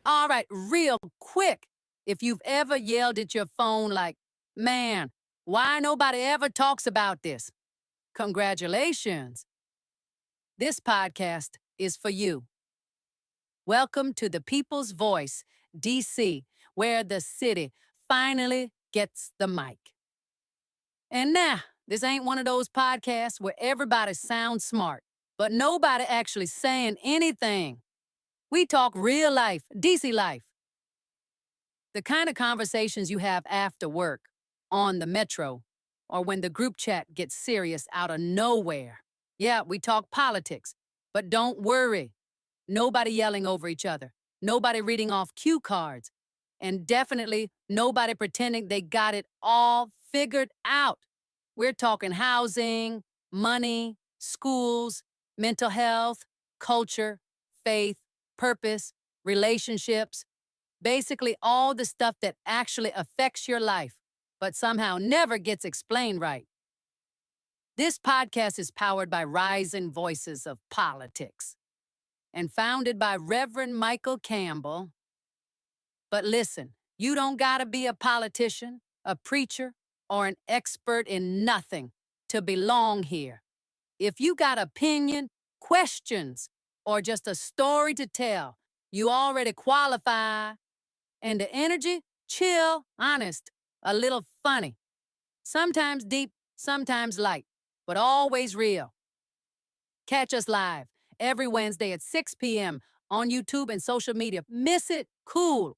All right, real quick. If you've ever yelled at your phone like, man, why nobody ever talks about this? Congratulations. This podcast is for you. Welcome to the People's Voice, DC, where the city finally gets the mic. And now, this ain't one of those podcasts where everybody sounds smart, but nobody actually saying anything. We talk real life, DC life. The kind of conversations you have after work, on the metro, or when the group chat gets serious out of nowhere. Yeah, we talk politics, but don't worry. Nobody yelling over each other. Nobody reading off cue cards. And definitely nobody pretending they got it all figured out. We're talking housing, money, schools, mental health, culture, faith, purpose, relationships. Basically all the stuff that actually affects your life, but somehow never gets explained right. This podcast is powered by Rising Voices of Politics and founded by Reverend Michael Campbell. But listen, you don't gotta be a politician, a preacher, or an expert in nothing to belong here. If you got opinion, questions, or just a story to tell, you already qualify. And the energy, chill, honest, a little funny. Sometimes deep, sometimes light, but always real. Catch us live every Wednesday at 6 p.m. on YouTube and social media. Miss it? Cool.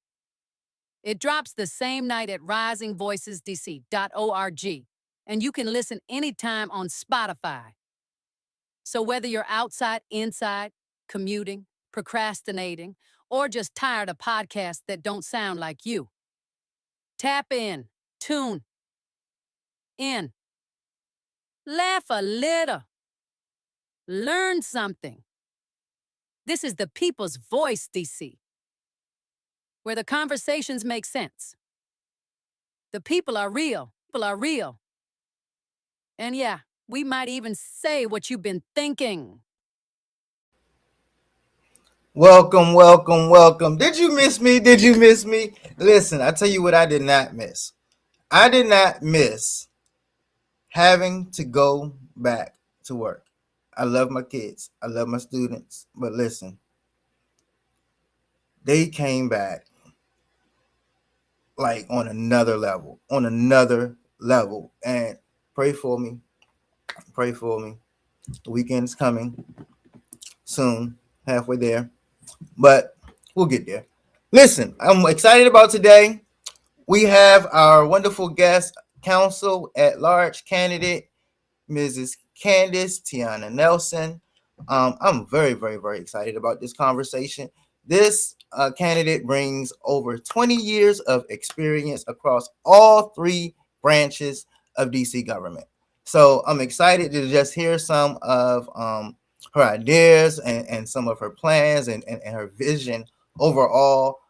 It drops the same night at risingvoicesdc.org, and you can listen anytime on Spotify. So whether you're outside, inside, commuting, procrastinating, or just tired of podcasts that don't sound like you, tap in, tune in, laugh a little, learn something. This is the People's Voice, DC, where the conversations make sense. The people are real. And yeah, we might even say what you've been thinking. Welcome, welcome, welcome. Did you miss me? Did you miss me? Listen, I tell you what I did not miss. I did not miss having to go back to work. I love my kids. I love my students. But listen, they came back like on another level. And pray for me. Pray for me. The weekend's coming soon, halfway there. But we'll get there. Listen, I'm excited about today. We have our wonderful guest, counsel at large candidate, Mrs. Candace Tiana Nelson. I'm very, very, very excited about this conversation. This candidate brings over 20 years of experience across all three branches of DC government. So I'm excited to just hear some of her ideas and some of her plans and her vision overall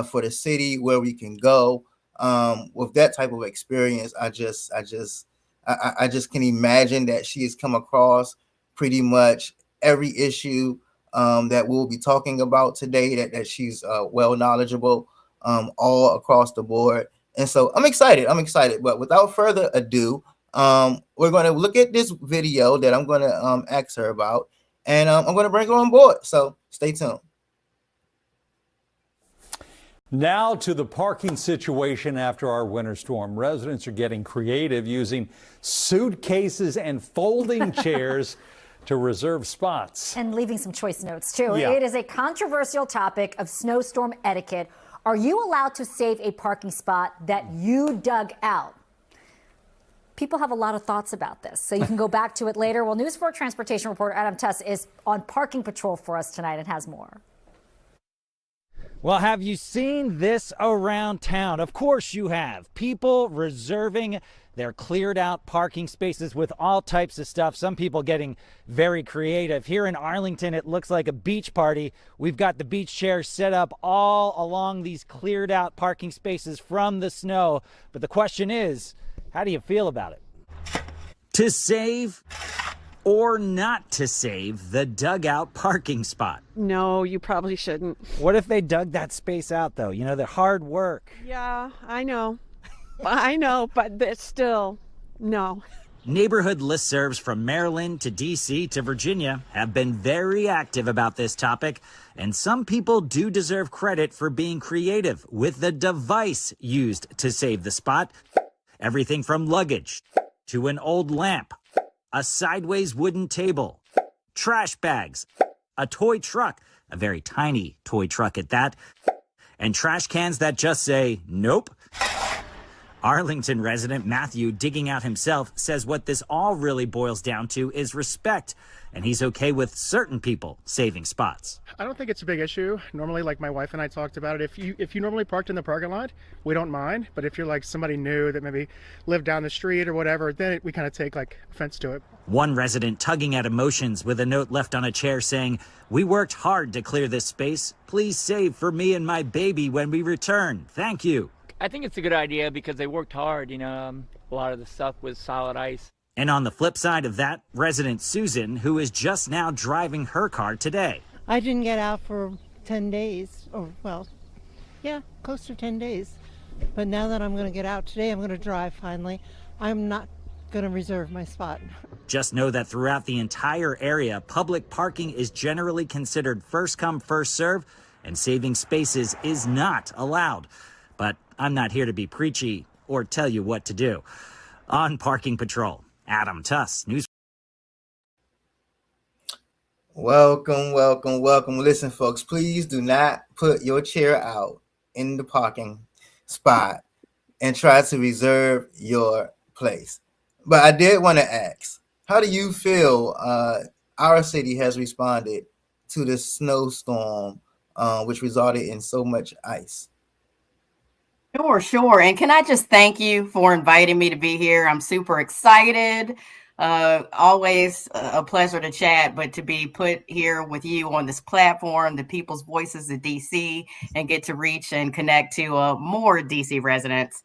for the city, where we can go. With that type of experience, I just can imagine that she has come across pretty much every issue that we'll be talking about today, that she's well knowledgeable all across the board. And so I'm excited. But without further ado, we're going to look at this video that I'm going to ask her about, and I'm going to bring her on board. So stay tuned. Now to the parking situation after our winter storm. Residents are getting creative, using suitcases and folding chairs to reserve spots. And leaving some choice notes, too. Yeah. It is a controversial topic of snowstorm etiquette. Are you allowed to save a parking spot that you dug out? People have a lot of thoughts about this, so you can go back to it later. Well, News 4 transportation reporter Adam Tuss is on parking patrol for us tonight and has more. Well, have you seen this around town? Of course you have. People reserving their cleared out parking spaces with all types of stuff. Some people getting very creative. Here in Arlington, it looks like a beach party. We've got the beach chairs set up all along these cleared out parking spaces from the snow. But the question is, how do you feel about it? To save or not to save the dugout parking spot? No, you probably shouldn't. What if they dug that space out, though? You know, the hard work. Yeah, I know. I know, but it's still, no. Neighborhood listservs from Maryland to D.C. to Virginia have been very active about this topic, and some people do deserve credit for being creative with the device used to save the spot. Everything from luggage to an old lamp, a sideways wooden table, trash bags, a toy truck, a very tiny toy truck at that, and trash cans that just say, nope. Arlington resident Matthew, digging out himself, says what this all really boils down to is respect, and he's okay with certain people saving spots. I don't think it's a big issue. Normally, like my wife and I talked about it, if you normally parked in the parking lot, we don't mind. But if you're like somebody new that maybe lived down the street or whatever, then we kind of take like offense to it. One resident tugging at emotions with a note left on a chair saying, "We worked hard to clear this space. Please save for me and my baby when we return. Thank you." I think it's a good idea because they worked hard. You know, a lot of the stuff was solid ice. And on the flip side of that, resident Susan, who is just now driving her car today. I didn't get out for 10 days, or well, yeah, close to 10 days. But now that I'm going to get out today, I'm going to drive finally. I'm not going to reserve my spot. Just know that throughout the entire area, public parking is generally considered first come, first serve, and saving spaces is not allowed. But I'm not here to be preachy or tell you what to do. On Parking Patrol, Adam Tuss, News. Welcome, welcome, welcome. Listen, folks, please do not put your chair out in the parking spot and try to reserve your place. But I did want to ask, how do you feel our city has responded to this snowstorm, which resulted in so much ice? Sure. And can I just thank you for inviting me to be here? I'm super excited. Always a pleasure to chat, but to be put here with you on this platform, the People's Voices of DC, and get to reach and connect to more DC residents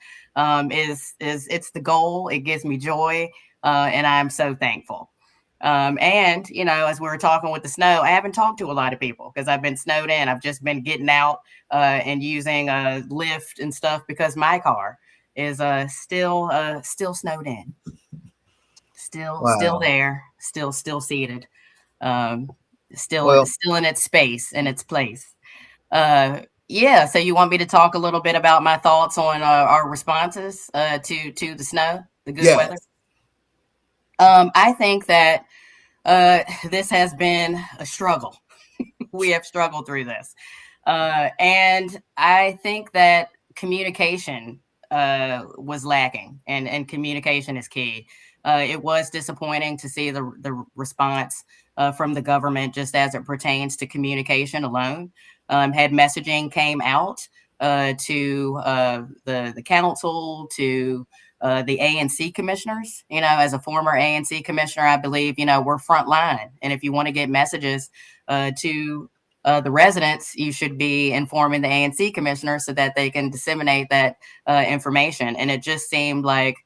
is it's the goal. It gives me joy, and I'm so thankful. And, you know, as we were talking with the snow, I haven't talked to a lot of people because I've been snowed in. I've just been getting out and using a Lyft and stuff because my car is still snowed in. Still there, still seated, still in its space, in its place. Yeah. So you want me to talk a little bit about my thoughts on our responses to the snow, the good weather? I think that this has been a struggle. We have struggled through this. And I think that communication was lacking, and communication is key. It was disappointing to see the response from the government just as it pertains to communication alone. Had messaging came out to the council, to the ANC commissioners. You know, as a former ANC commissioner, I believe, you know, we're frontline. And if you want to get messages to the residents, you should be informing the ANC commissioners so that they can disseminate that information. And it just seemed like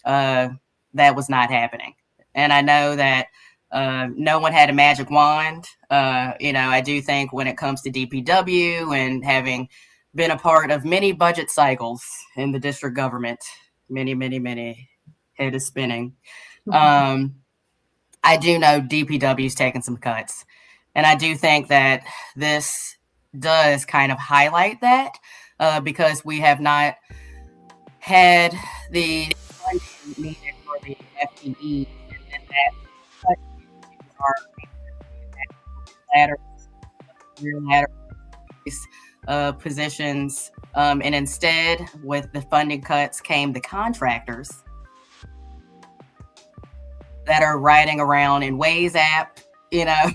that was not happening. And I know that no one had a magic wand. You know, I do think when it comes to DPW and having been a part of many budget cycles in the district government, many head is spinning. I do know DPW's taken some cuts. And I do think that this does kind of highlight that because we have not had the funding needed for the FTE, and that ladder positions, and instead with the funding cuts came the contractors that are riding around in Waze app, you know,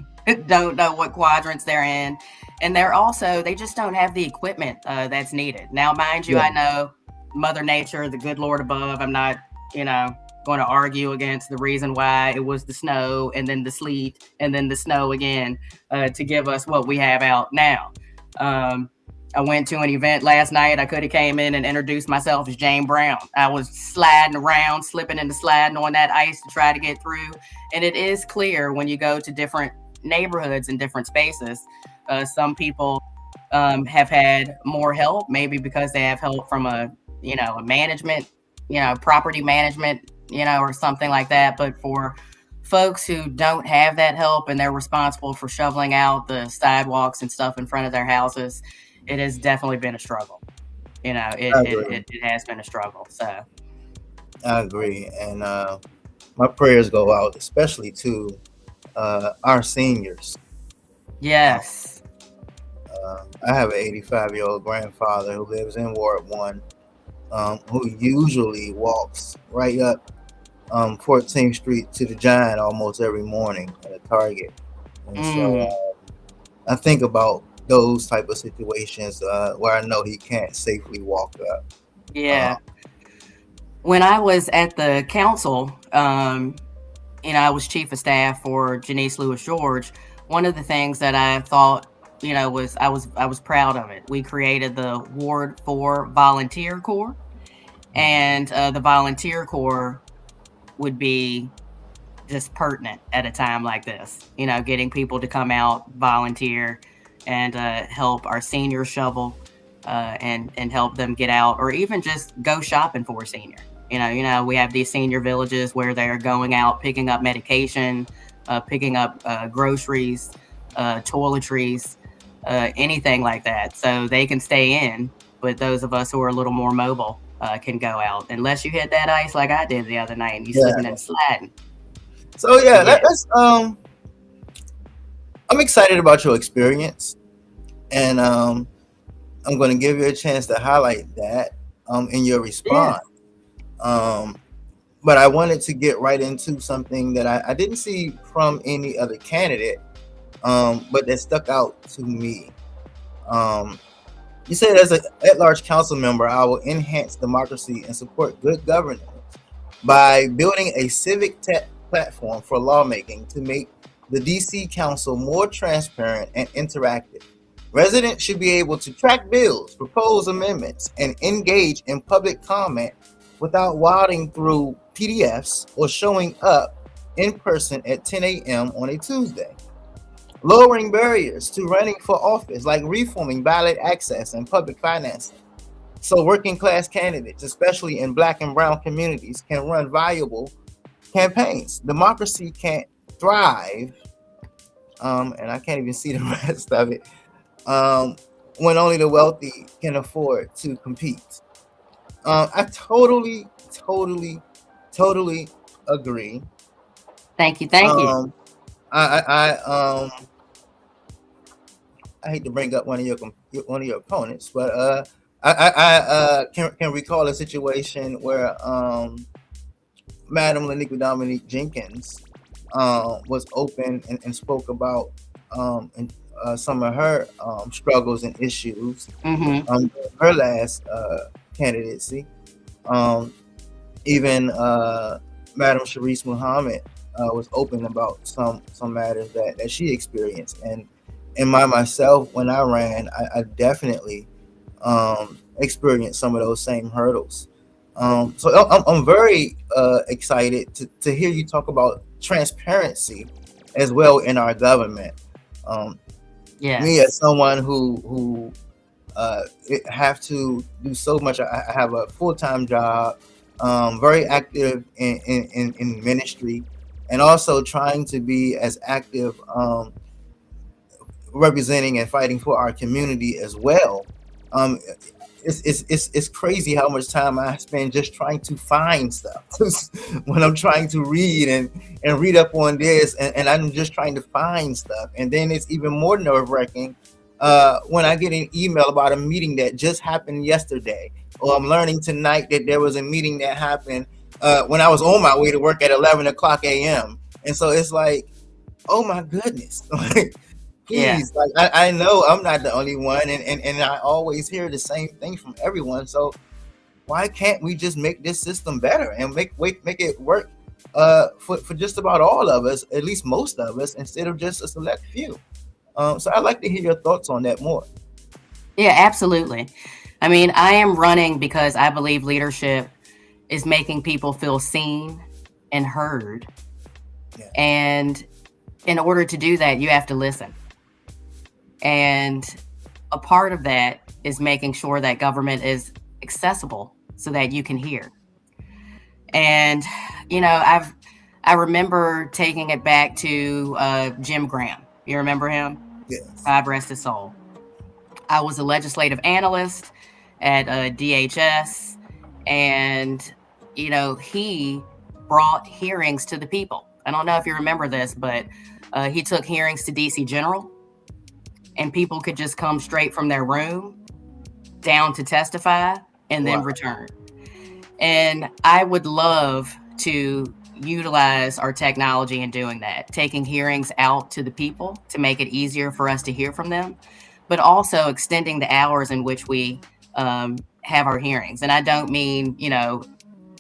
don't know what quadrants they're in, and they just don't have the equipment that's needed. Now, mind you, I know Mother Nature, the good Lord above, I'm not, you know, going to argue against the reason why it was the snow and then the sleet and then the snow again to give us what we have out now. I went to an event last night. I could have came in and introduced myself as Jane Brown. I was sliding around, slipping and sliding on that ice to try to get through. And it is clear when you go to different neighborhoods and different spaces, some people have had more help, maybe because they have help from a management, property management, or something like that. But for folks who don't have that help and they're responsible for shoveling out the sidewalks and stuff in front of their houses, it has definitely been a struggle. It has been a struggle. So I agree. And my prayers go out, especially to our seniors. Yes. I have an 85-year-old grandfather who lives in Ward 1, who usually walks right up 14th Street to the Giant almost every morning at a Target. And so I think about those type of situations where I know he can't safely walk up. Yeah. When I was at the council, I was chief of staff for Janice Lewis George. One of the things that I thought, was I was proud of it. We created the Ward 4 Volunteer Corps, and the Volunteer Corps would be just pertinent at a time like this. Getting people to come out, volunteer, and help our seniors shovel, and help them get out, or even just go shopping for a senior. We have these senior villages where they're going out, picking up medication, picking up groceries, toiletries, anything like that. So they can stay in, but those of us who are a little more mobile can go out. Unless you hit that ice like I did the other night and you slipping and sliding. So let's I'm excited about your experience, and I'm going to give you a chance to highlight that in your response. But I wanted to get right into something that I didn't see from any other candidate, but that stuck out to me. You said, as an at-large council member, I will enhance democracy and support good governance by building a civic tech platform for lawmaking to make the DC Council more transparent and interactive. Residents should be able to track bills, propose amendments, and engage in public comment without wading through PDFs or showing up in person at 10 a.m. on a Tuesday. Lowering barriers to running for office, like reforming ballot access and public financing, so working class candidates, especially in Black and Brown communities, can run viable campaigns. Democracy can't thrive, and I can't even see the rest of it, when only the wealthy can afford to compete. I totally agree. Thank you. I hate to bring up one of your opponents, but I can recall a situation where Madam Laniqua Dominique Jenkins was open and spoke about some of her struggles and issues her last candidacy. Even Madam Sharice Muhammad was open about some matters that she experienced, and myself, when I ran, I definitely experienced some of those same hurdles. So I'm very excited to hear you talk about transparency as well in our government. Me, as someone who have to do so much, I have a full-time job, very active in ministry, and also trying to be as active representing and fighting for our community as well. It's crazy how much time I spend just trying to find stuff when I'm trying to read and read up on this, and I'm just trying to find stuff. And then it's even more nerve-wracking when I get an email about a meeting that just happened yesterday, or I'm learning tonight that there was a meeting that happened when I was on my way to work at 11 o'clock a.m. And so it's like, oh my goodness. Please, like I know I'm not the only one, and I always hear the same thing from everyone. So why can't we just make this system better and make it work for just about all of us, at least most of us, instead of just a select few? So I'd like to hear your thoughts on that more. Yeah, absolutely. I mean, I am running because I believe leadership is making people feel seen and heard. Yeah. And in order to do that, you have to listen. And a part of that is making sure that government is accessible so that you can hear. And, I remember taking it back to Jim Graham. You remember him? Yes. God rest his soul. I was a legislative analyst at DHS, and he brought hearings to the people. I don't know if you remember this, but he took hearings to DC General, and people could just come straight from their room down to testify and then Wow. return. And I would love to utilize our technology in doing that, taking hearings out to the people to make it easier for us to hear from them, but also extending the hours in which we have our hearings. And I don't mean,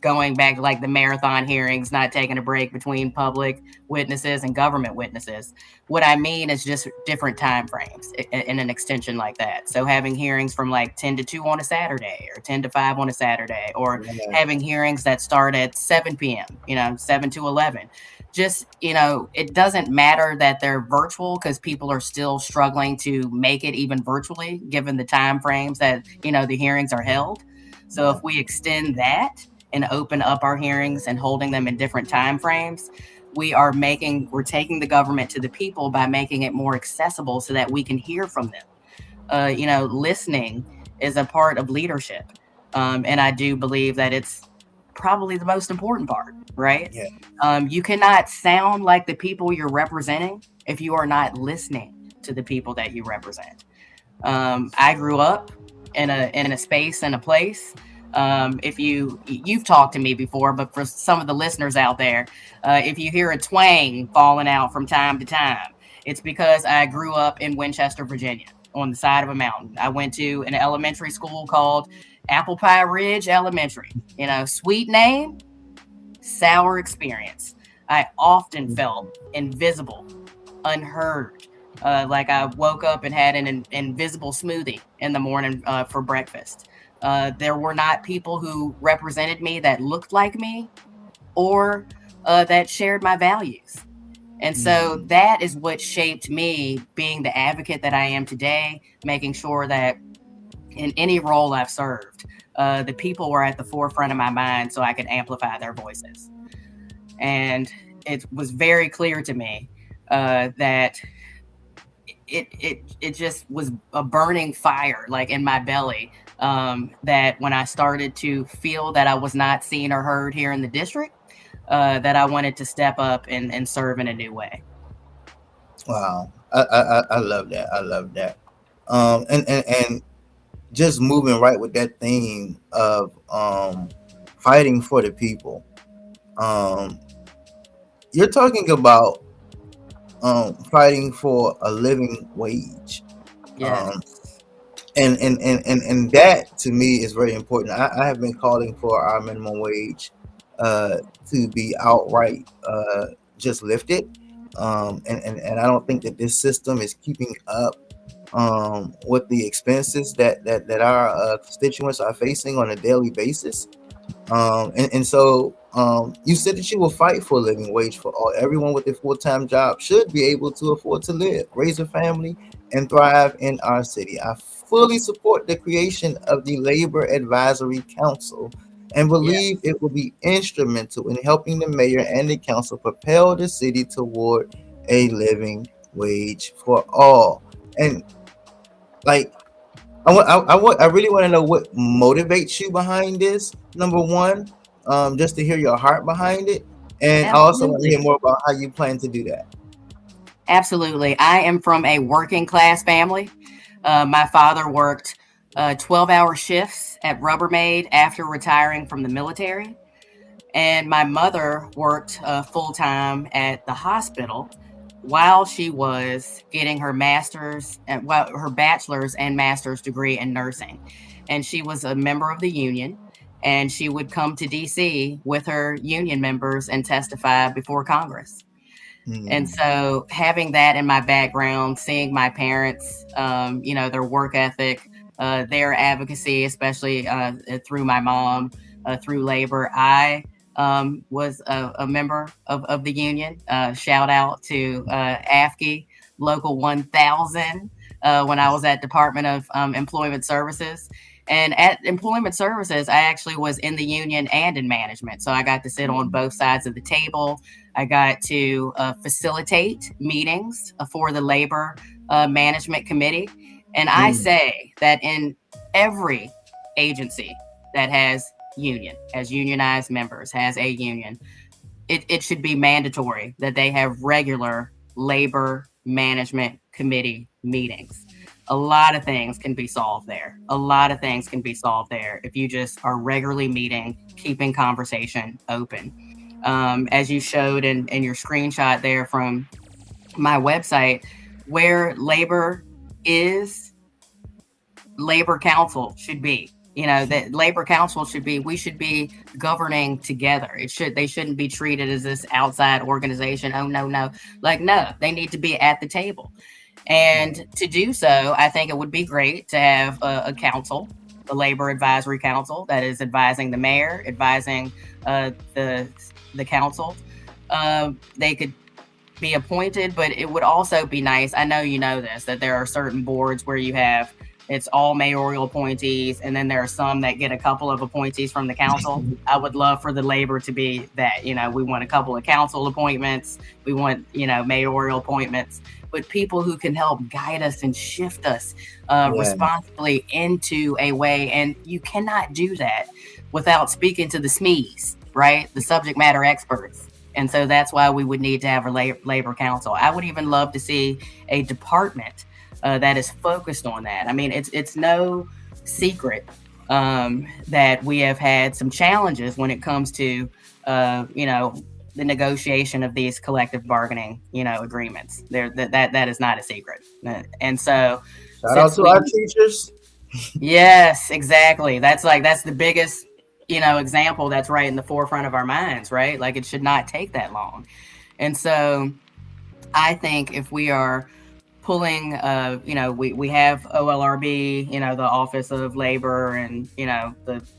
going back to like the marathon hearings, not taking a break between public witnesses and government witnesses. What I mean is just different time frames in an extension like that. So having hearings from like 10 to 2 on a Saturday, or 10 to 5 on a Saturday, or having hearings that start at 7 p.m., 7 to 11. Just, it doesn't matter that they're virtual, because people are still struggling to make it even virtually, given the time frames that, the hearings are held. So if we extend that and open up our hearings and holding them in different time frames, we're taking the government to the people by making it more accessible so that we can hear from them. Listening is a part of leadership. And I do believe that it's probably the most important part, right? Yeah. You cannot sound like the people you're representing if you are not listening to the people that you represent. I grew up in a space and a place. If you've talked to me before, but for some of the listeners out there, if you hear a twang falling out from time to time, it's because I grew up in Winchester, Virginia, on the side of a mountain. I went to an elementary school called Apple Pie Ridge Elementary. Sweet name, sour experience. I often felt invisible, unheard. Like I woke up and had an invisible smoothie in the morning for breakfast. There were not people who represented me that looked like me, or that shared my values. And so that is what shaped me being the advocate that I am today, making sure that in any role I've served, the people were at the forefront of my mind so I could amplify their voices. And it was very clear to me that it just was a burning fire, like in my belly, that when I started to feel that I was not seen or heard here in the district, that I wanted to step up and serve in a new way. Wow. I love that. I love that. And just moving right with that theme of fighting for the people. You're talking about fighting for a living wage. Yes. And that to me is very important. I have been calling for our minimum wage to be outright just lifted. And I don't think that this system is keeping up with the expenses that our constituents are facing on a daily basis. So you said that you will fight for a living wage for all. Everyone with a full-time job should be able to afford to live, raise a family, and thrive in our city. I fully support the creation of the Labor Advisory Council and believe it will be instrumental in helping the mayor and the council propel the city toward a living wage for all. And like, I really want to know what motivates you behind this. Number one, just to hear your heart behind it, and I also want to hear more about how you plan to do that. Absolutely. I am from a working class family. My father worked 12-hour shifts at Rubbermaid after retiring from the military. And my mother worked full time at the hospital while she was getting her her bachelor's and master's degree in nursing. And she was a member of the union, and she would come to DC with her union members and testify before Congress. And so having that in my background, seeing my parents, their work ethic, their advocacy, especially through my mom, through labor. I was a member of the union. Shout out to AFSCME Local 1000 when I was at Department of Employment Services. And at Employment Services, I actually was in the union and in management. So I got to sit on both sides of the table. I got to facilitate meetings for the Labor Management Committee. And I say that in every agency that has unionized members, has a union, it should be mandatory that they have regular Labor Management Committee meetings. A lot of things can be solved there. A lot of things can be solved there if you just are regularly meeting, keeping conversation open. As you showed in your screenshot there from my website, where labor is, Labor Council should be. That Labor Council we should be governing together. They shouldn't be treated as this outside organization. Oh, no. No, they need to be at the table. And to do so, I think it would be great to have a council, the Labor Advisory Council, that is advising the mayor, advising the council. They could be appointed, but it would also be nice. I know you know this, that there are certain boards where it's all mayoral appointees, and then there are some that get a couple of appointees from the council. I would love for the labor to be that. We want a couple of council appointments. We want, mayoral appointments, but people who can help guide us and shift us responsibly into a way. And you cannot do that without speaking to the SMEs, right? The subject matter experts. And so that's why we would need to have a labor council. I would even love to see a department that is focused on that. I mean, it's no secret that we have had some challenges when it comes to, the negotiation of these collective bargaining, agreements. That is not a secret. And so, shout out to our teachers. Yes, exactly. That's the biggest, example that's right in the forefront of our minds, right? Like, it should not take that long. And so I think if we are pulling, we have OLRB, the Office of Labor, and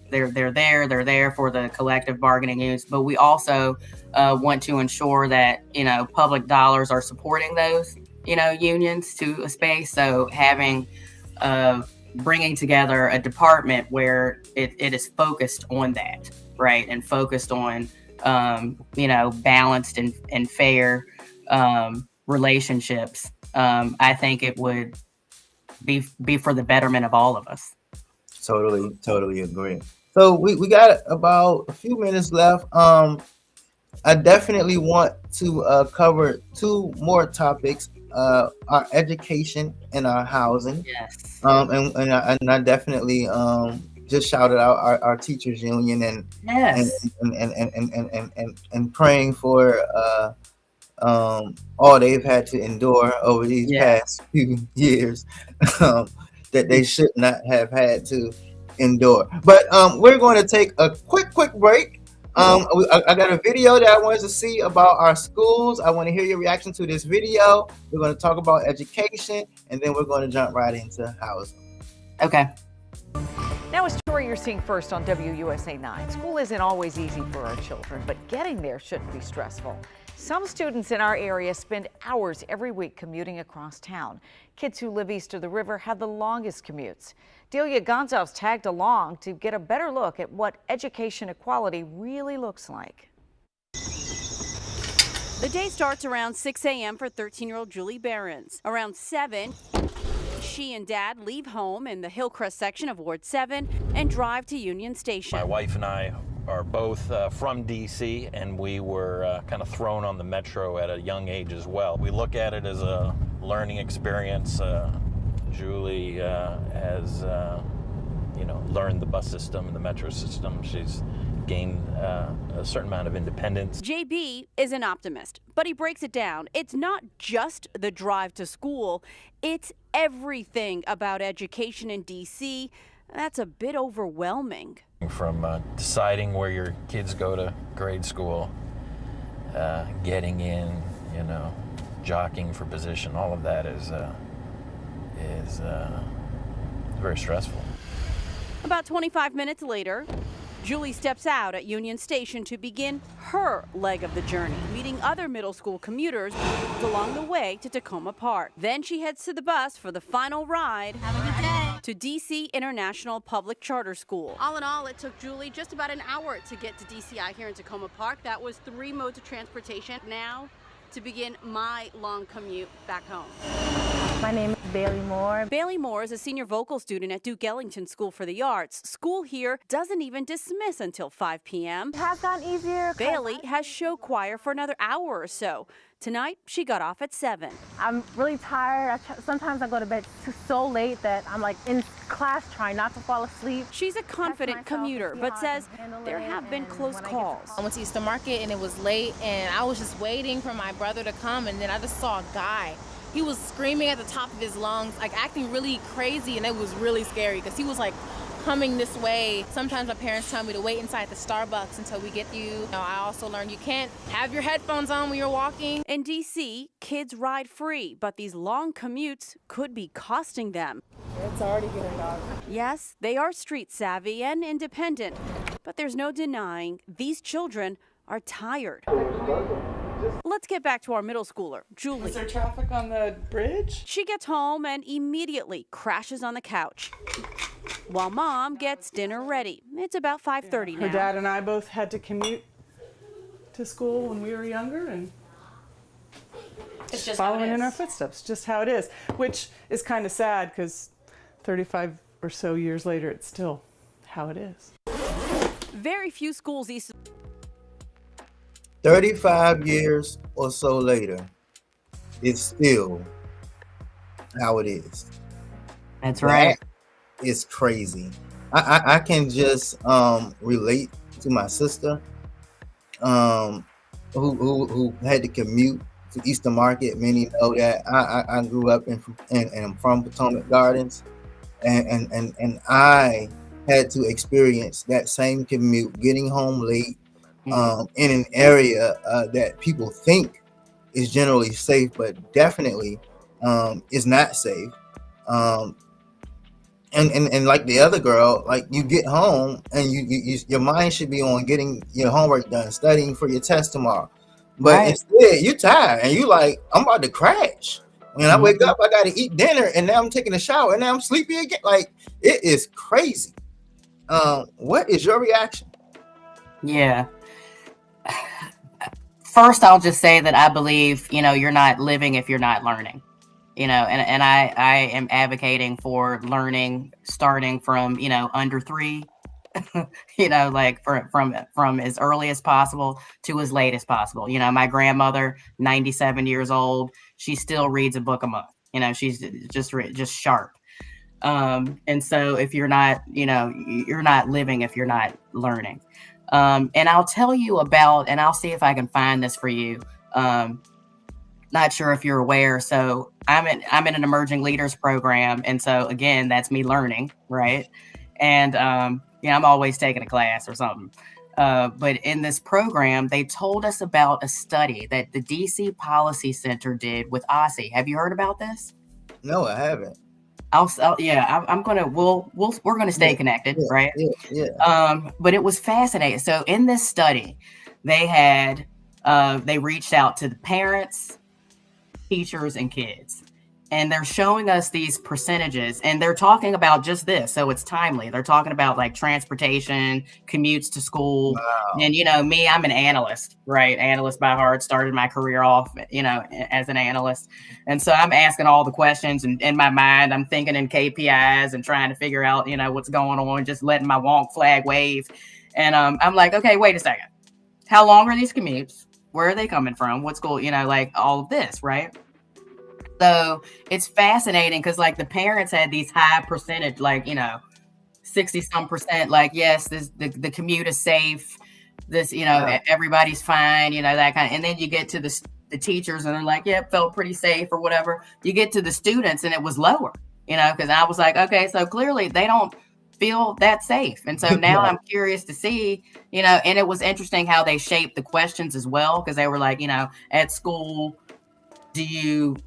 they're there for the collective bargaining units, but we also want to ensure that public dollars are supporting those unions to a space. So having bringing together a department where it is focused on that, right, and focused on balanced and fair relationships. I think it would be for the betterment of all of us. Totally agree. So we got about a few minutes left. I definitely want to cover two more topics: our education and our housing. Yes. And I definitely just shouted out our teachers union and yes. and praying for all they've had to endure over these past few years that they should not have had to endure. But we're going to take a quick break. I got a video that I wanted to see about our schools. I want to hear your reaction to this video. We're going to talk about education, and then we're going to jump right into housing. Okay. Now, a story you're seeing first on WUSA 9. School isn't always easy for our children, but getting there shouldn't be stressful. Some students in our area spend hours every week commuting across town. Kids who live east of the river have the longest commutes. Delia Gonzalez tagged along to get a better look at what education equality really looks like. The day starts around 6 a.m. for 13-year-old Julie Behrens. Around 7, she and Dad leave home in the Hillcrest section of Ward 7 and drive to Union Station. My wife and I are both from D.C., and we were kind of thrown on the metro at a young age as well. We look at it as a learning experience. Julie has, learned the bus system and the metro system. She's gained a certain amount of independence. JB is an optimist, but he breaks it down. It's not just the drive to school, it's everything about education in D.C. that's a bit overwhelming. From deciding where your kids go to grade school, getting in, jockeying for position, all of that is very stressful. About 25 minutes later, Julie steps out at Union Station to begin her leg of the journey, meeting other middle school commuters along the way to Tacoma Park. Then she heads to the bus for the final ride. Have a good day. To DC International Public Charter School. All in all, it took Julie just about an hour to get to DCI here in Tacoma Park. That was 3 modes of transportation. Now, to begin my long commute back home. My name is Bailey Moore. Bailey Moore is a senior vocal student at Duke Ellington School for the Arts. School here doesn't even dismiss until 5 p.m. It has gotten easier. Bailey has show choir for another hour or so. Tonight, she got off at 7. I'm really tired. Sometimes I go to bed so late that I'm like in class trying not to fall asleep. She's a confident commuter, but says there have been close calls. I went to Easter Market and it was late and I was just waiting for my brother to come, and then I just saw a guy. He was screaming at the top of his lungs, like acting really crazy, and it was really scary because he was like coming this way. Sometimes my parents tell me to wait inside the Starbucks until we get you. I also learned you can't have your headphones on when you're walking. In DC, kids ride free, but these long commutes could be costing them. It's already getting dark. Yes, they are street savvy and independent, but there's no denying these children are tired. Let's get back to our middle schooler, Julie. Is there traffic on the bridge? She gets home and immediately crashes on the couch while Mom gets dinner ready. It's about 5:30 now. Her dad and I both had to commute to school when we were younger, and It's just following how it in our is. footsteps, just how it is, which is kind of sad because 35 or so years later, it's still how it is. Very few schools east 35 years or so later, it's still how it is. That's right. It's crazy. I can just relate to my sister who had to commute to Easter Market. Many know that I grew up and I'm from Potomac Gardens, and I had to experience that same commute, getting home late in an area that people think is generally safe, but definitely is not safe. And like the other girl, like you get home and you your mind should be on getting your homework done, studying for your test tomorrow. But Right. instead, you tired and you like, I'm about to crash. When I wake up, I got to eat dinner, and now I'm taking a shower, and now I'm sleepy again. Like, it is crazy. What is your reaction? Yeah. First, I'll just say that I believe, you're not living if you're not learning. And I am advocating for learning starting from, under 3, like from as early as possible to as late as possible. My grandmother, 97 years old, she still reads a book a month. She's just sharp. And so if you're not, you're not living if you're not learning. And I'll tell you about, and I'll see if I can find this for you. Not sure if you're aware. So I'm in an emerging leaders program. And so again, that's me learning. Right. And, I'm always taking a class or something. But in this program, they told us about a study that the DC Policy Center did with OSSI. Have you heard about this? No, I haven't. We're gonna stay connected, right? Yeah. But it was fascinating. So in this study, they reached out to the parents, teachers, and kids, and they're showing us these percentages, and they're talking about just this. So it's timely. They're talking about like transportation, commutes to school. Wow. And me, I'm an analyst, right? Analyst by heart, started my career off, as an analyst. And so I'm asking all the questions, and in my mind, I'm thinking in KPIs and trying to figure out, what's going on, just letting my wonk flag wave. And I'm like, okay, wait a second. How long are these commutes? Where are they coming from? What school? Like all of this, right? So it's fascinating because like the parents had these high percentage, like, 60 some percent, like, yes, the commute is safe. This, everybody's fine, that kind of, and then you get to the teachers and they're like, yeah, felt pretty safe or whatever. You get to the students and it was lower, because I was like, okay, so clearly they don't feel that safe. And so now I'm curious to see, and it was interesting how they shaped the questions as well. Cause they were like, at school, do you,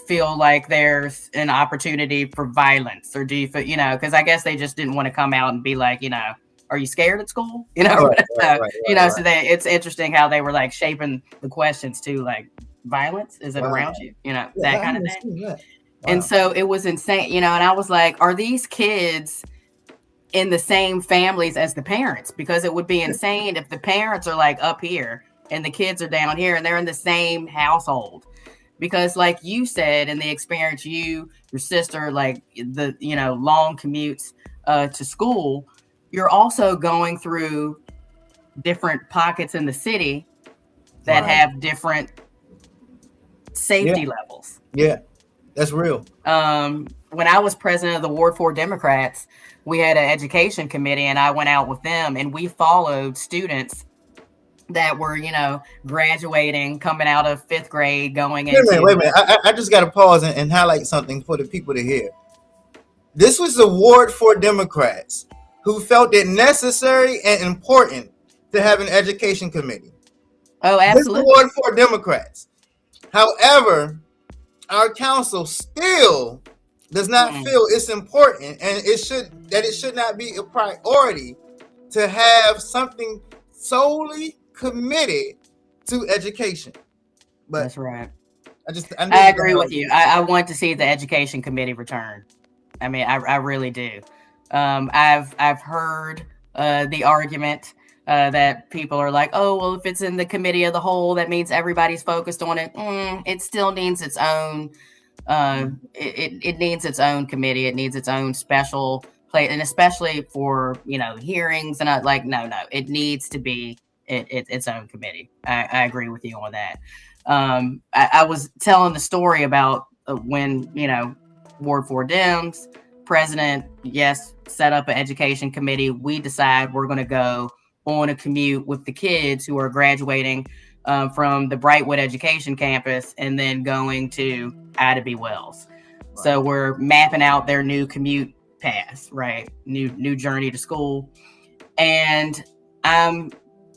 feel like there's an opportunity for violence, or do you feel, because I guess they just didn't want to come out and be like, are you scared at school? So it's interesting how they were like shaping the questions too, like violence, is it around you? That kind of thing. Wow. And so it was insane, and I was like, are these kids in the same families as the parents? Because it would be insane if the parents are like up here and the kids are down here and they're in the same household. Because like you said, in the experience, your sister, like the, long commutes to school, you're also going through different pockets in the city that have different safety levels. Yeah, that's real. When I was president of the Ward 4 Democrats, we had an education committee, and I went out with them, and we followed students that were, graduating, coming out of 5th grade, going into... Wait a minute. I just got to pause and highlight something for the people to hear. This was the Ward 4 Democrats who felt it necessary and important to have an education committee. Oh, absolutely. This is Ward 4 Democrats. However, our council still does not feel it's important, and it should not be a priority to have something solely committed to education. But that's right. I agree with you. I want to see the education committee return. I mean, I really do. I've heard the argument that people are like, oh, well, if it's in the committee of the whole, that means everybody's focused on it. It still needs its own. It needs its own committee. It needs its own special place, and especially for hearings and no, it needs to be its own committee. I agree with you on that. I was telling the story about when Ward 4 Dems president, set up an education committee. We decide we're going to go on a commute with the kids who are graduating from the Brightwood Education Campus and then going to Ida B. Wells. Right. So we're mapping out their new commute paths, right? New journey to school. And I'm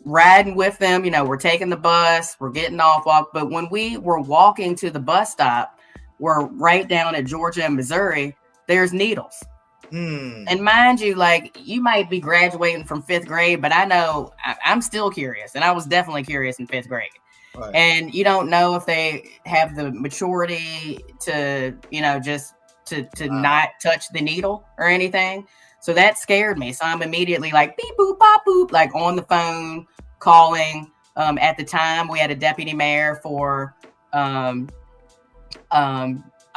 riding with them, we're taking the bus, we're getting off, but when we were walking to the bus stop, we're right down at Georgia and Missouri, there's needles. And mind you, like, you might be graduating from 5th grade, but I know I'm still curious, and I was definitely curious in 5th grade. Right. And you don't know if they have the maturity to, just to not touch the needle or anything. So that scared me. So I'm immediately like, beep, boop, bop, boop, like on the phone, calling. At the time, we had a deputy mayor for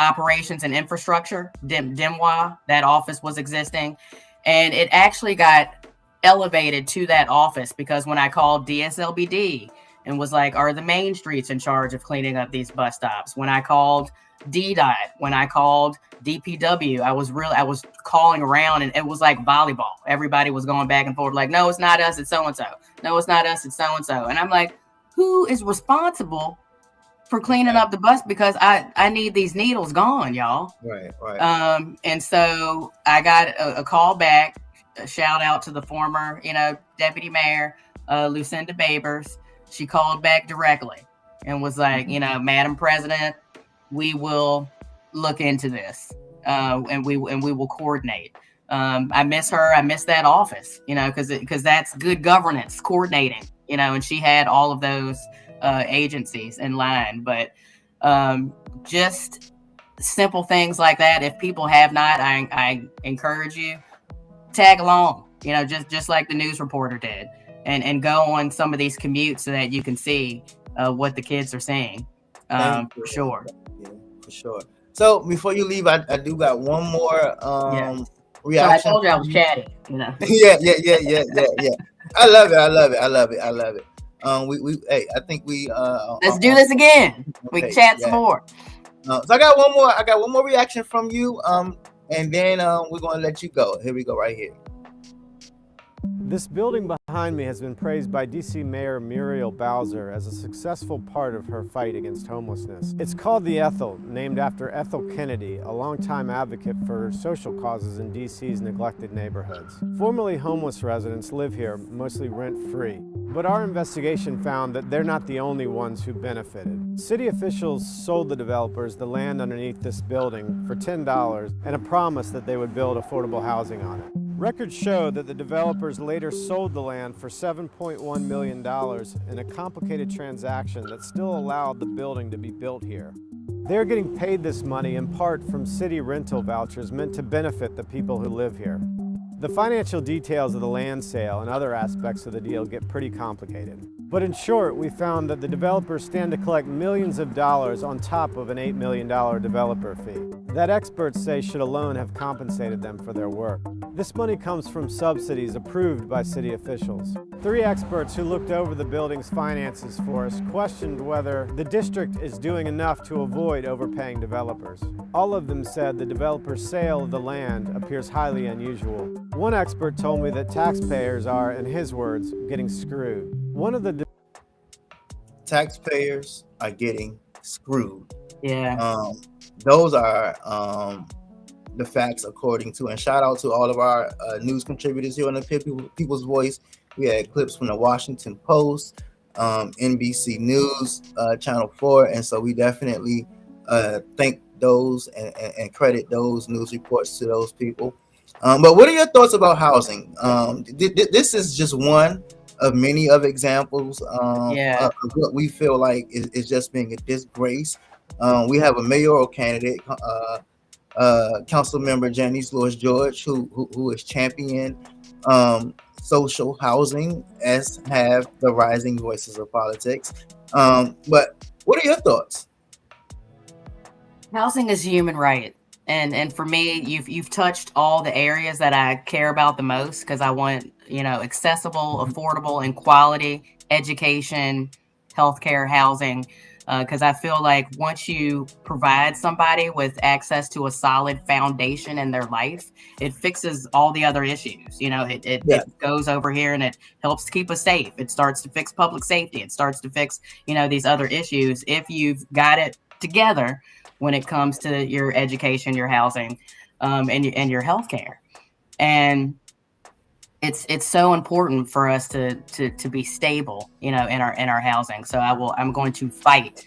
operations and infrastructure, DEMWA. That office was existing. And it actually got elevated to that office because when I called DSLBD and was like, are the main streets in charge of cleaning up these bus stops? When I called DDOT, when I called DPW, I was calling around, and it was like volleyball. Everybody was going back and forth like, no, it's not us, it's so-and-so. No, it's not us, it's so-and-so. And I'm like, who is responsible for cleaning up the bus? Because I need these needles gone, y'all. Right. And so I got a call back, a shout out to the former, deputy mayor, Lucinda Babers. She called back directly and was like, Madam President, we will look into this, and we will coordinate. I miss her. I miss that office, because that's good governance, coordinating, and she had all of those agencies in line. But just simple things like that. If people have not, I encourage you, tag along, just like the news reporter did, and go on some of these commutes so that you can see what the kids are seeing. For sure. Yeah, for sure. So before you leave, I do got one more reaction. So I told you I was chatty, Yeah. I love it. I think we let's do this again. We can chat some more. So I got one more reaction from you. And then we're gonna let you go. Here we go, right here. This building behind me has been praised by DC Mayor Muriel Bowser as a successful part of her fight against homelessness. It's called the Ethel, named after Ethel Kennedy, a longtime advocate for social causes in DC's neglected neighborhoods. Formerly homeless residents live here, mostly rent-free. But our investigation found that they're not the only ones who benefited. City officials sold the developers the land underneath this building for $10 and a promise that they would build affordable housing on it. Records show that the developers later sold the land for $7.1 million in a complicated transaction that still allowed the building to be built here. They're getting paid this money in part from city rental vouchers meant to benefit the people who live here. The financial details of the land sale and other aspects of the deal get pretty complicated. But in short, we found that the developers stand to collect millions of dollars on top of an $8 million developer fee that experts say should alone have compensated them for their work. This money comes from subsidies approved by city officials. 3 experts who looked over the building's finances for us questioned whether the district is doing enough to avoid overpaying developers. All of them said the developer's sale of the land appears highly unusual. One expert told me that taxpayers are, in his words, getting screwed. One of the taxpayers are getting screwed. Yeah. Those are the facts according to, and shout out to all of our news contributors here on the People's Voice. We had clips from the Washington Post, NBC News, Channel 4, and so we definitely thank those and credit those news reports to those people. But what are your thoughts about housing? This is just one of many of examples of what we feel like is just being a disgrace. We have a mayoral candidate, Council Member Janice Lewis George, who is championing social housing, as have the rising voices of politics. But what are your thoughts? Housing is a human right. And for me, you've touched all the areas that I care about the most, because I want, accessible, affordable, and quality education, healthcare, housing. Because I feel like once you provide somebody with access to a solid foundation in their life, it fixes all the other issues. It goes over here and it helps to keep us safe. It starts to fix public safety. It starts to fix, these other issues if you've got it together when it comes to your education, your housing, and your healthcare. And it's so important for us to be stable, in our housing. So I'm going to fight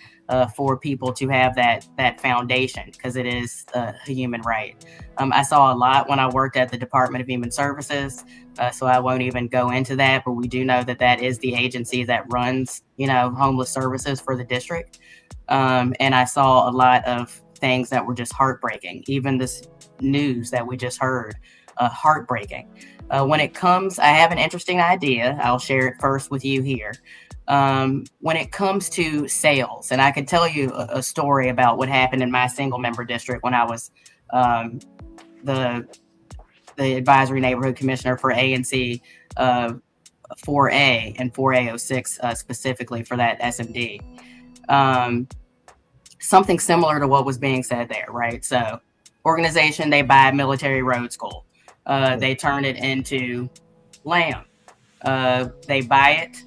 for people to have that foundation, because it is a human right. I saw a lot when I worked at the Department of Human Services, so I won't even go into that. But we do know that is the agency that runs, homeless services for the district. And I saw a lot of things that were just heartbreaking. Even this news that we just heard, heartbreaking. When it comes, I have an interesting idea. I'll share it first with you here. When it comes to sales, and I could tell you a story about what happened in my single member district when I was the advisory neighborhood commissioner for ANC 4A and 4A06 specifically for that SMD. Something similar to what was being said there, right? So organization, they buy military road school. They turn it into land. They buy it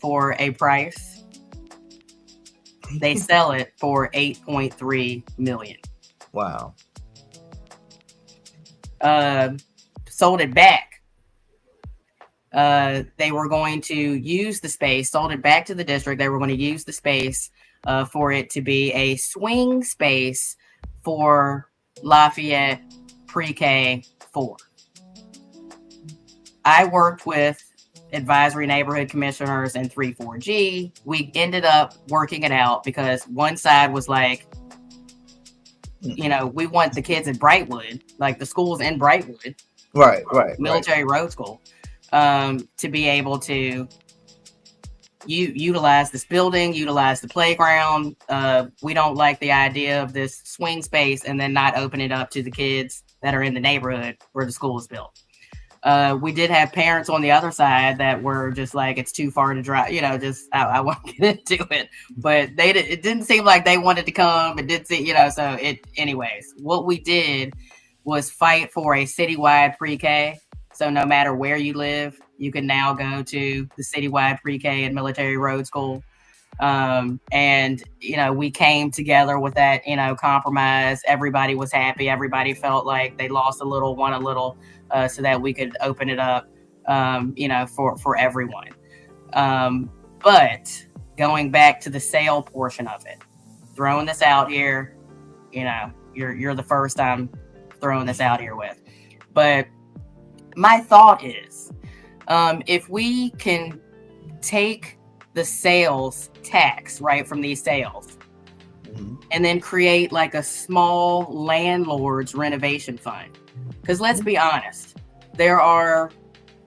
for a price. They sell it for $8.3 million. Wow. Sold it back. They were going to use the space, sold it back to the district. They were going to use the space for it to be a swing space for Lafayette Pre-K 4. I worked with advisory neighborhood commissioners in 3-4G. We ended up working it out because one side was like, we want the kids in Brightwood, like the schools in Brightwood. Right. Military road school, to be able to utilize this building, utilize the playground. We don't like the idea of this swing space and then not open it up to the kids that are in the neighborhood where the school is built. We did have parents on the other side that were just like, it's too far to drive, I won't get into it, but it didn't seem like they wanted to come. It did see, anyways, what we did was fight for a citywide pre-K So no matter where you live, you can now go to the citywide pre-K and military road school. And, you know, we came together with that, you know, compromise. Everybody was happy. Everybody felt like they lost a little, won a little, so that we could open it up, you know, for everyone. But going back to the sale portion of it, throwing this out here, you know, you're the first I'm throwing this out here with. But my thought is, if we can take the sales tax, right, from these sales, and then create like a small landlord's renovation fund. Because let's be honest, there are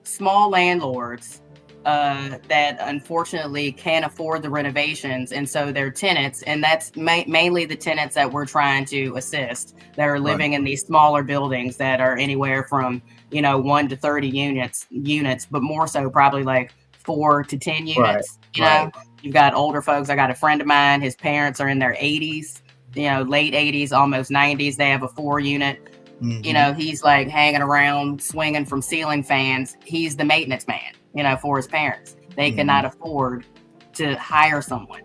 small landlords that unfortunately can't afford the renovations, and so their tenants, and that's mainly the tenants that we're trying to assist, that are living in these smaller buildings that are anywhere from, you know, 1 to 30 units, but more so probably like 4 to 10 units. You know, you've got older folks. I got a friend of mine, his parents are in their 80s, you know, late 80s, almost 90s. They have a 4-unit. You know, he's like hanging around, swinging from ceiling fans. He's the maintenance man, you know, for his parents. They cannot afford to hire someone.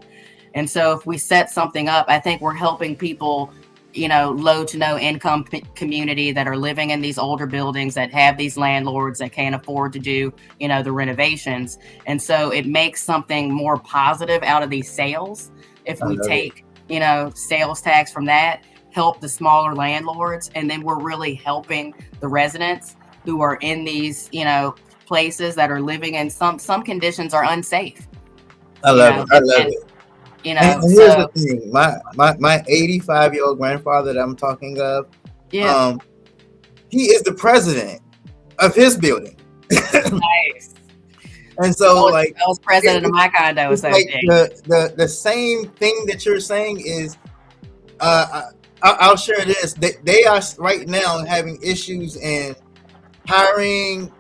And so if we set something up, I think we're helping people, you know, low to no income community that are living in these older buildings, that have these landlords that can't afford to do, you know, the renovations. And so it makes something more positive out of these sales. If we take, you know, sales tax from that, help the smaller landlords, and then we're really helping the residents who are in these, you know, places that are living in some conditions are unsafe. I love it. I love it. You know, and here's the thing: my 85-year-old grandfather that I'm talking of, he is the president of his building. Nice. And so, I was president of my condo association. Like the same thing that you're saying is, I'll share this. They are right now having issues in hiring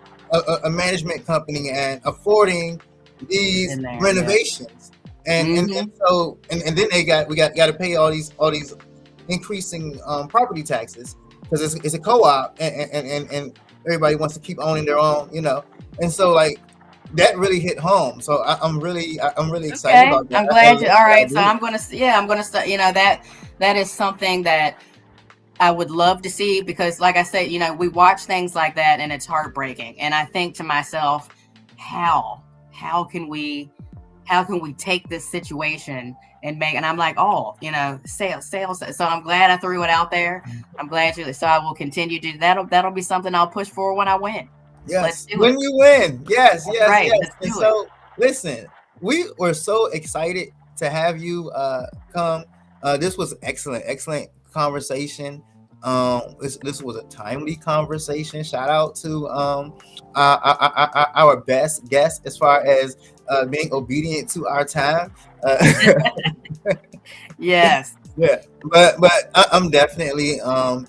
a management company and affording these renovations. And so then we got to pay all these increasing property taxes because it's a co-op and everybody wants to keep owning their own, you know. And so like that really hit home. So I'm really excited about that. I'm glad you. All right, so I'm gonna start. You know, that is something that I would love to see, because like I said, you know, we watch things like that and it's heartbreaking. And I think to myself, how can we take this situation and make, and I'm like, oh, you know, sales. So I'm glad I threw it out there. I'm glad so I will continue to do that. That'll be something I'll push for when I win. Yes, when you win. Yes. Right. And so listen, we were so excited to have you come. This was excellent conversation. This was a timely conversation. Shout out to our best guest as far as being obedient to our time. Yes. Yeah, but I'm definitely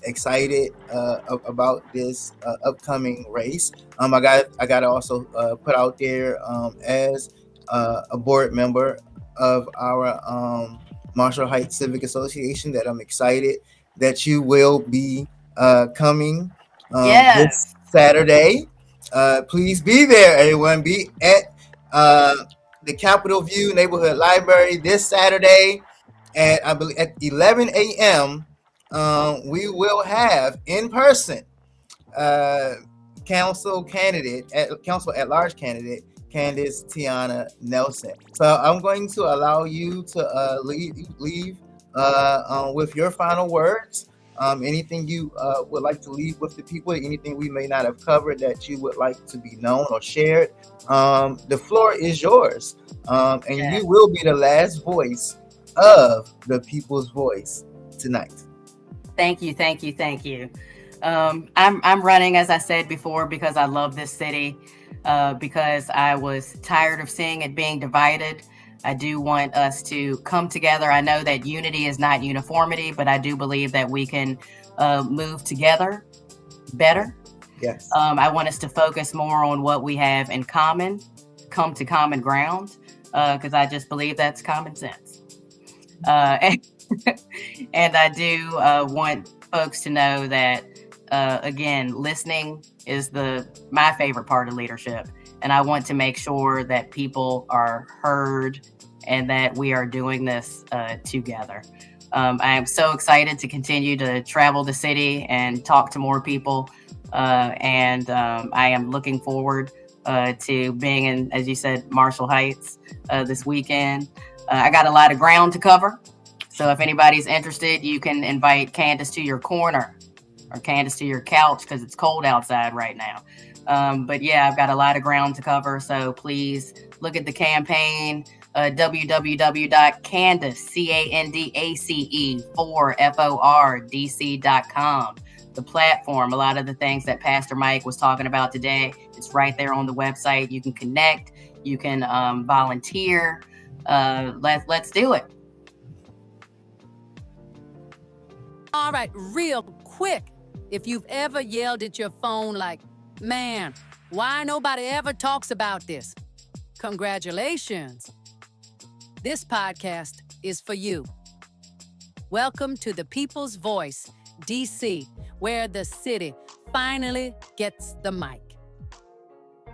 excited about this upcoming race. I got to also put out there as a board member of our Marshall Heights Civic Association that I'm excited that you will be coming this Saturday. Please be there, everyone. Be at the Capitol View Neighborhood Library this Saturday. And I believe at 11 a.m., we will have in person council at large candidate Candace Tiana Nelson. So I'm going to allow you to leave with your final words. Anything you would like to leave with the people, anything we may not have covered that you would like to be known or shared. The floor is yours, and you will be the last voice of the people's voice tonight. Thank you. I'm running, as I said before, because I love this city, because I was tired of seeing it being divided. I do want us to come together. I know that unity is not uniformity, but I do believe that we can move together better. Yes. I want us to focus more on what we have in common, come to common ground, because I just believe that's common sense. And I do want folks to know that Again, listening is my favorite part of leadership. And I want to make sure that people are heard and that we are doing this together. I am so excited to continue to travel the city and talk to more people. And I am looking forward to being in, as you said, Marshall Heights this weekend. I got a lot of ground to cover. So if anybody's interested, you can invite Candace to your corner or Candace to your couch because it's cold outside right now. But yeah, I've got a lot of ground to cover. So please look at the campaign, www.candace, CANDACE, FORDC.com. The platform, a lot of the things that Pastor Mike was talking about today, it's right there on the website. You can connect, you can volunteer. Let's do it. All right, real quick. If you've ever yelled at your phone like, man, why nobody ever talks about this? Congratulations. This podcast is for you. Welcome to the People's Voice, DC, where the city finally gets the mic.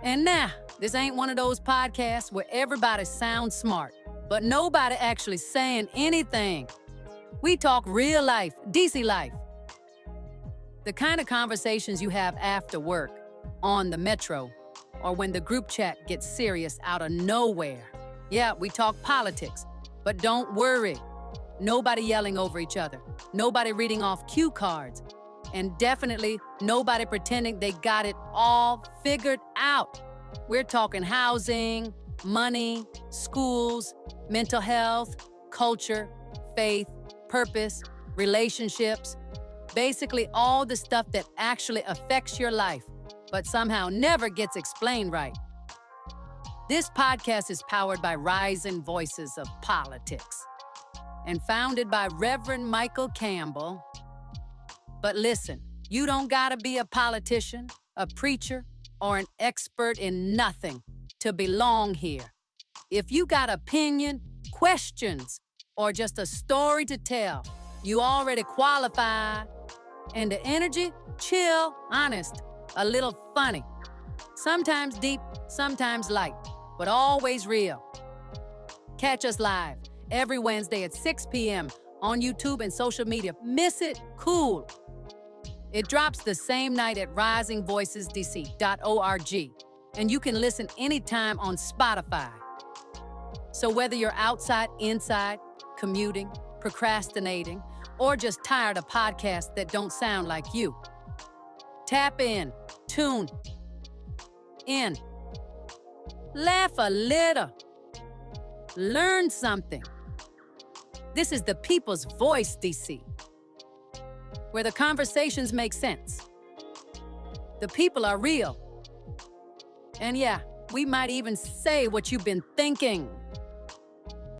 And now, this ain't one of those podcasts where everybody sounds smart, but nobody actually saying anything. We talk real life, DC life. The kind of conversations you have after work, on the metro, or when the group chat gets serious out of nowhere. Yeah, we talk politics, but don't worry. Nobody yelling over each other. Nobody reading off cue cards. And definitely nobody pretending they got it all figured out. We're talking housing, money, schools, mental health, culture, faith, purpose, relationships, basically all the stuff that actually affects your life, but somehow never gets explained right. This podcast is powered by Rising Voices of Politics and founded by Reverend Michael Campbell. But listen, you don't gotta be a politician, a preacher, or an expert in nothing to belong here. If you got opinion, questions, or just a story to tell, you already qualify. And the energy, chill, honest, a little funny. Sometimes deep, sometimes light, but always real. Catch us live every Wednesday at 6 p.m. on YouTube and social media. Miss it? Cool. It drops the same night at risingvoicesdc.org, and you can listen anytime on Spotify. So whether you're outside, inside, commuting, procrastinating, or just tired of podcasts that don't sound like you, tap in, tune in, laugh a little, learn something. This is the People's Voice, DC, where the conversations make sense. The people are real. And yeah, we might even say what you've been thinking.